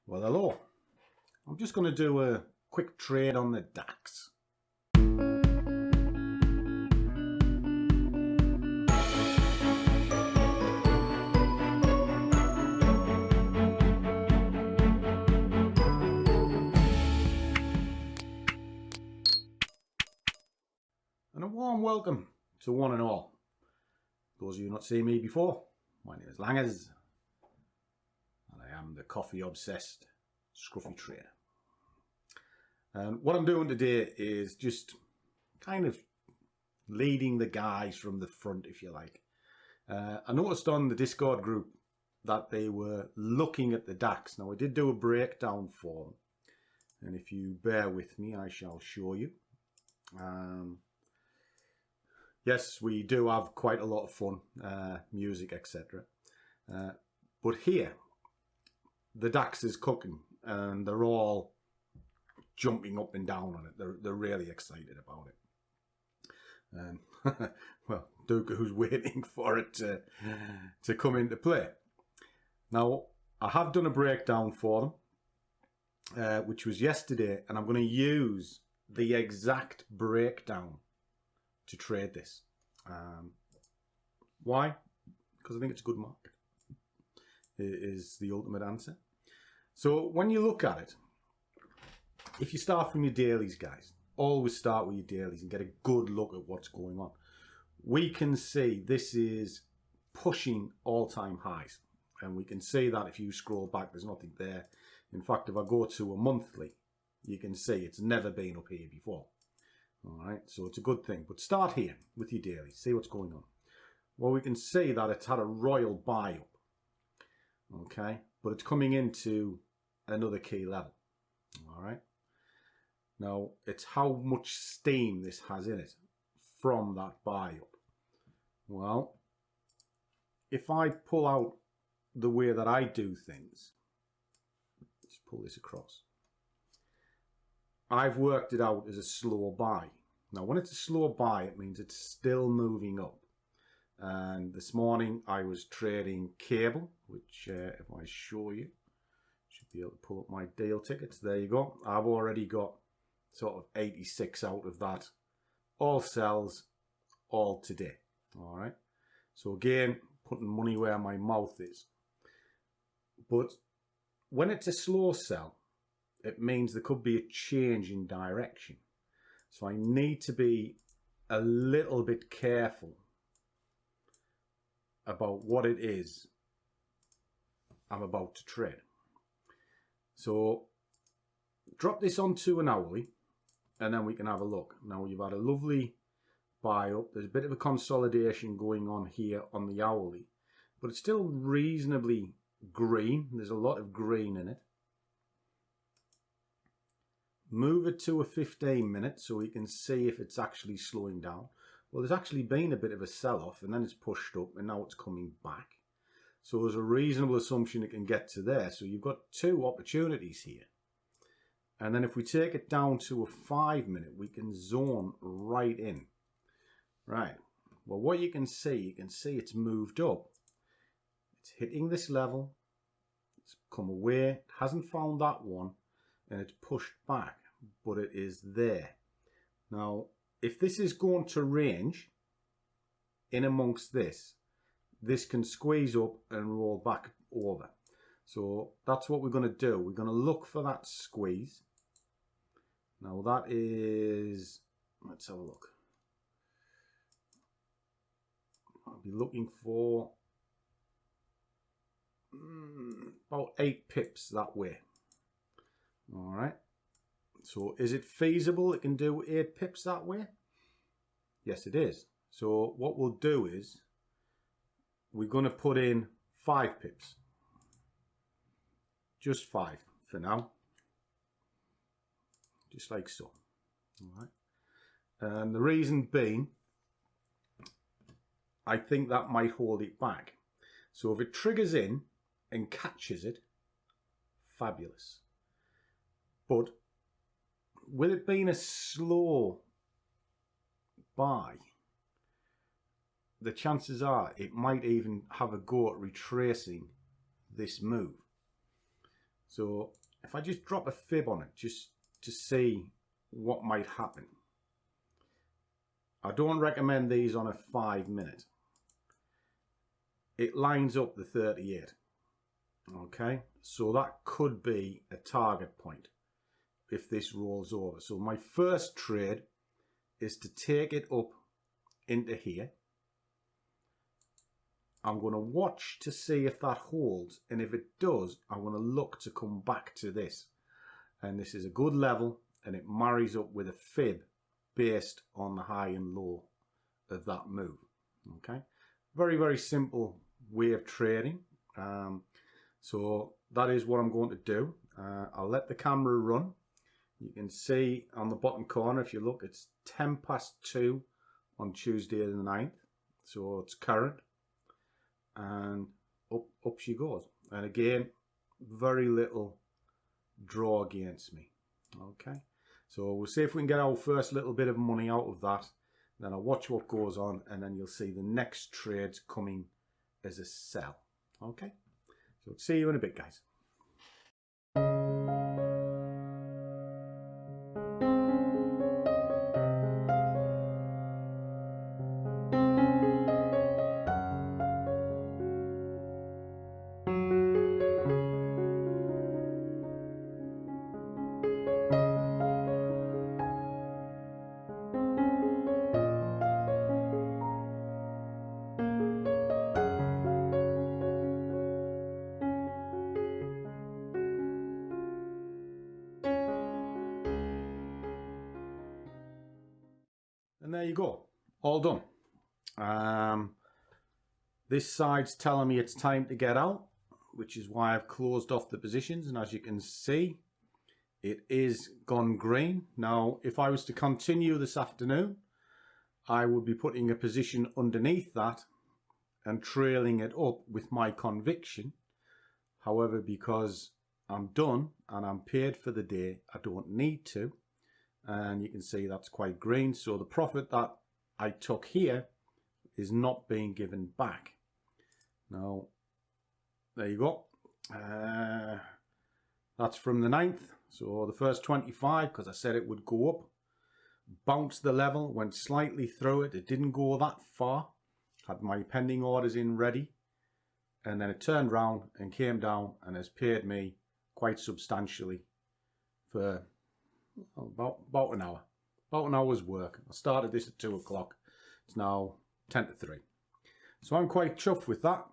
Well, hello. I'm just going to do a quick trade on the DAX. And a warm welcome to one and all. Those of you not seen me before, my name is Langers, and I am the coffee obsessed scruffy trader. And what I'm doing today is just kind of leading the guys from the front, if you like. I noticed on the Discord group that they were looking at the DAX. Now I did do a breakdown for them, and if you bear with me I shall show you. Yes, we do have quite a lot of fun, music, etc. But here, the DAX is cooking, and they're all jumping up and down on it. They're really excited about it. And well, Duke, who's waiting for it to come into play. Now, I have done a breakdown for them, which was yesterday, and I'm going to use the exact breakdown to trade this. Why? Because I think it's a good market. It is the ultimate answer. So when you look at it, if you start from your dailies, guys, always start with your dailies and get a good look at what's going on. We can see this is pushing all-time highs, and we can see that if you scroll back, there's nothing there. In fact, if I go to a monthly, you can see it's never been up here before. All right, so it's a good thing. But start here with your dailies, see what's going on. Well, we can see that it's had a royal buy up, okay, but it's coming into another key level. All right, now it's how much steam this has in it from that buy up. Well, if I pull out the way that I do things, just pull this across, I've worked it out as a slow buy. Now, when it's a slow buy, it means it's still moving up. And this morning, I was trading cable, which, if I show you, should be able to pull up my deal tickets. There you go. I've already got sort of 86 out of that. All sells, all today. All right. So again, putting money where my mouth is. But when it's a slow sell, it means there could be a change in direction. So I need to be a little bit careful about what it is I'm about to trade. So drop this onto an hourly, and then we can have a look. Now you've had a lovely buy up. There's a bit of a consolidation going on here on the hourly, but it's still reasonably green. There's a lot of green in it. Move it to a 15-minute so we can see if it's actually slowing down. Well, there's actually been a bit of a sell-off, and then it's pushed up, and now it's coming back. So there's a reasonable assumption it can get to there. So you've got two opportunities here. And then if we take it down to a 5-minute, we can zone right in. Right. Well, what you can see it's moved up. It's hitting this level. It's come away. It hasn't found that one, and it's pushed back, but it is there. Now, if this is going to range in amongst this, this can squeeze up and roll back over. So that's what we're going to do. We're going to look for that squeeze. Now that is, let's have a look. I'll be looking for about 8 pips that way. All right. So is it feasible it can do 8 pips that way? Yes, it is. So what we'll do is we're going to put in 5 pips. Just 5 for now. Just like so. All right. And the reason being, I think that might hold it back. So if it triggers in and catches it, fabulous. But with it being a slow buy, the chances are it might even have a go at retracing this move. So if I just drop a fib on it, just to see what might happen. I don't recommend these on a 5 minute. It lines up the 38. Okay, so that could be a target point if this rolls over. So my first trade is to take it up into here. I'm going to watch to see if that holds, and if it does, I'm going to look to come back to this. And this is a good level, and it marries up with a fib based on the high and low of that move. Okay, very, very simple way of trading. So that is what I'm going to do. I'll let the camera run. You can see on the bottom corner, if you look, it's 2:10 on Tuesday the 9th. So it's current. And up she goes. And again, very little draw against me. Okay. So we'll see if we can get our first little bit of money out of that. Then I'll watch what goes on, and then you'll see the next trades coming as a sell. Okay. So see you in a bit, guys. And there you go, all done. This side's telling me it's time to get out, which is why I've closed off the positions. And as you can see, it is gone green. Now, if I was to continue this afternoon, I would be putting a position underneath that and trailing it up with my conviction. However, because I'm done and I'm paid for the day, I don't need to. And you can see that's quite green. So the profit that I took here is not being given back. Now, there you go. That's from the 9th. So the first 25, because I said it would go up, bounced the level, went slightly through it. It didn't go that far. Had my pending orders in ready. And then it turned round and came down and has paid me quite substantially for about an hour. About an hour's work. I started this at 2 o'clock. It's now 10 to 3. So I'm quite chuffed with that.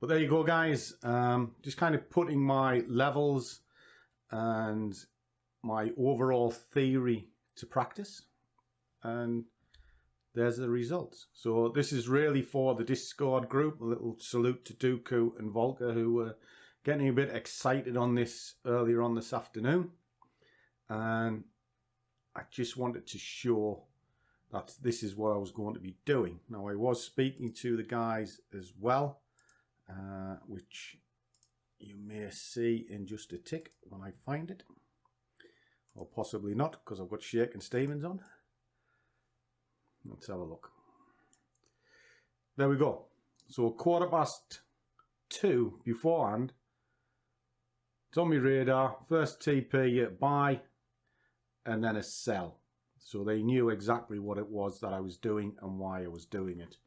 But there you go, guys. Just kind of putting my levels and my overall theory to practice. And there's the results. So this is really for the Discord group. A little salute to Dooku and Volker, who were getting a bit excited on this earlier on this afternoon. And I just wanted to show that this is what I was going to be doing. Now, I was speaking to the guys as well, which you may see in just a tick when I find it. Or possibly not, because I've got Shakin' Stevens on. Let's have a look. There we go. So 2:15 beforehand. It's on my radar. First TP buy and then a sell. So they knew exactly what it was that I was doing and why I was doing it.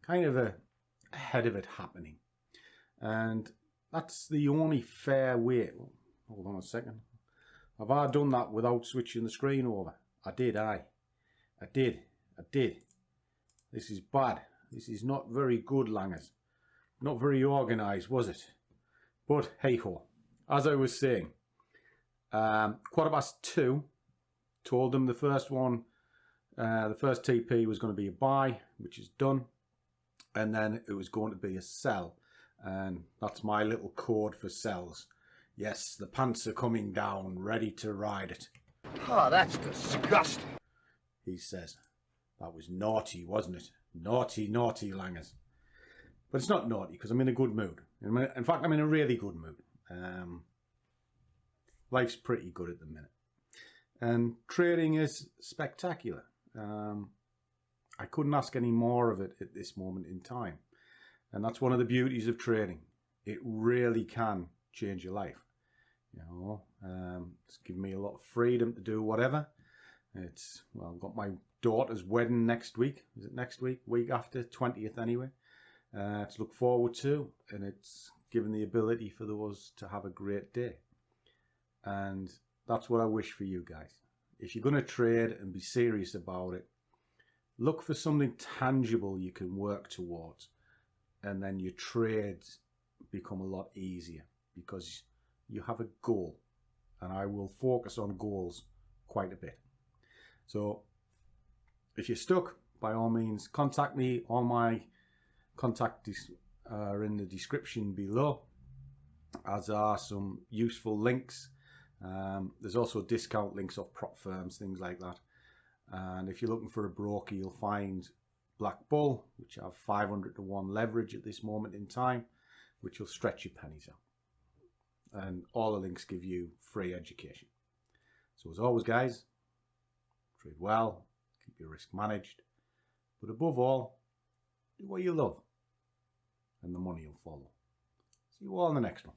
Kind of ahead of it happening. And that's the only fair way. Hold on a second. Have I done that without switching the screen over? I did. I did. This is bad. This is not very good, Langers. Not very organised, was it? But hey ho. As I was saying, 2:15, told them the first one, the first TP was going to be a buy, which is done. And then it was going to be a sell. And that's my little code for sells. Yes, the pants are coming down, ready to ride it. Oh, that's disgusting. He says. That was naughty, wasn't it? Naughty, naughty, Langers. But it's not naughty, because I'm in a good mood. In fact, I'm in a really good mood. Life's pretty good at the minute. And trading is spectacular. I couldn't ask any more of it at this moment in time. And that's one of the beauties of trading. It really can change your life. You know, it's given me a lot of freedom to do whatever. Well, I've got my daughter's wedding next week. Is it next week? Week after, 20th anyway. To look forward to. And it's given the ability for those to have a great day. And that's what I wish for you guys. If you're going to trade and be serious about it, look for something tangible you can work towards. And then your trades become a lot easier because you have a goal. And I will focus on goals quite a bit. So if you're stuck, by all means, contact me. All my contacts are in the description below, as are some useful links. There's also discount links of prop firms, things like that. And if you're looking for a broker, you'll find BlackBull, which have 500 to 1 leverage at this moment in time, which will stretch your pennies out. And all the links give you free education. So as always, guys, trade well, keep your risk managed, but above all, do what you love, and the money will follow. See you all in the next one.